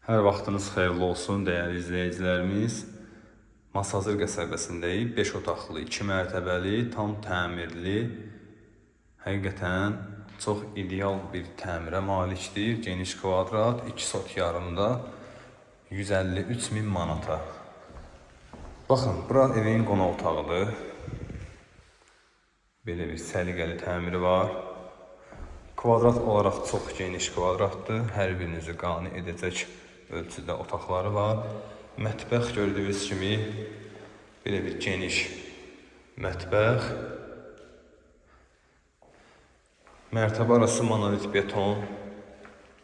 Hər vaxtınız xeyirli olsun, dəyərli izləyicilərimiz. Masazır qəsəbəsindəyik. 5 otaqlı, 2 mərtəbəli, tam təmirli, həqiqətən çox ideal bir təmirə malikdir. Geniş kvadrat, 2 sot yarımda 153 min manata. Baxın, bura evin qonaq otağıdır. Belə bir səliqəli təmiri var. Kvadrat olaraq çox geniş kvadratdır. Hər birinizi qane edəcək ölçüdə otaqları var. Mətbəx gördüyünüz kimi belə bir geniş mətbəx. Mərtəbə arası monolit beton.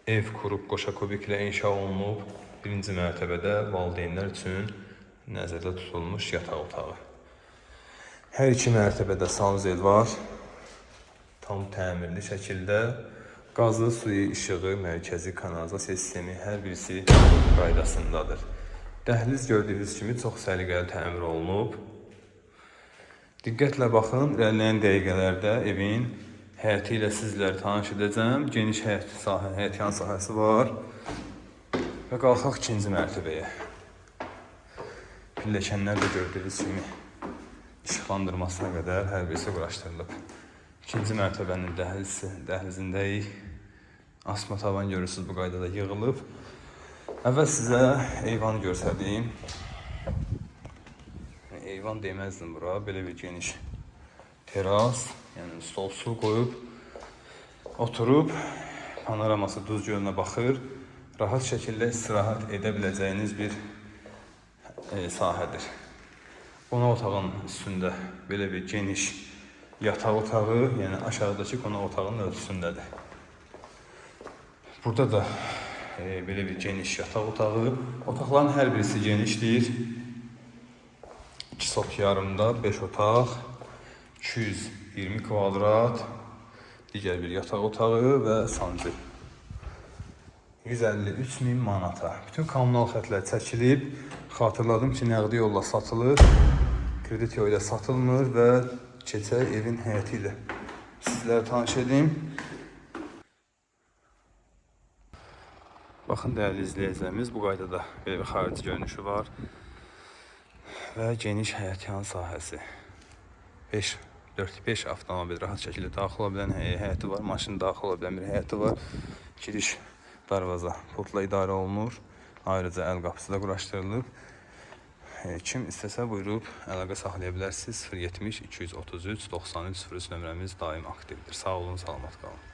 Ev qurub qoşa kubiklə inşa olunub. Birinci mərtəbədə valideynlər üçün nəzərdə tutulmuş yataq otağı. Hər iki mərtəbədə sanzel var. Tam təmirli şəkildə. Qazı, suyu, işığı, mərkəzi kanalizasiya sistemi hər birisi qaydasındadır. Dəhliz gördüyünüz kimi çox səliqəli təmir olunub. Diqqətlə baxın, irəliləyən dəqiqələrdə evin həyəti ilə sizləri tanış edəcəm. Geniş həyətyan sahəsi var. Və qalxaq ikinci mərtəbəyə. Pilləkənlər də gördüyünüz kimi işıqlandırmasına qədər hər birisi quraşdırılıb. İkinci mərtəbənin dəhlizindəyik. Asma tavan görürsünüz, bu qaydada yığılıb. Əvvəl sizə eyvanı göstərdim. Eyvan deməzdim bura. Belə bir geniş teras, yəni stol-sul qoyub, oturub, panoraması Duz gölünə baxır. Rahat şəkildə istirahət edə biləcəyiniz bir sahədir. Qonaq otağının üstündə belə bir geniş yataq otağı, yəni aşağıdakı qonaq otağının ölçüsündədir. Burada da belə bir geniş yataq otağı. Otaqların hər birisi genişdir. 2 sot yarımda 5 otaq, 220 kvadrat, digər bir yataq otağı və sancı. 153 min manata. Bütün kommunal xətlər çəkilib. Xatırladım ki, nəqdi yolla satılır, kredit yolla satılmır və keçək evin həyəti ilə sizlərə tanış edim. Baxın, dəyərli izləyicilərimiz, bu qaydada belə bir xarici görünüşü var və geniş həyətyan sahəsi. 4-5 avtomobil rahat şəkildə daxil ola bilən həyəti var, maşın daxil ola bilən bir həyəti var. Giriş darvaza pultla idarə olunur. Ayrıca əl qapısı da quraşdırılıb. Kim istəsə buyurub əlaqə saxlaya bilərsiniz. 070 233 93 03 nömrəmiz daim aktivdir. Sağ olun, salamat qalın.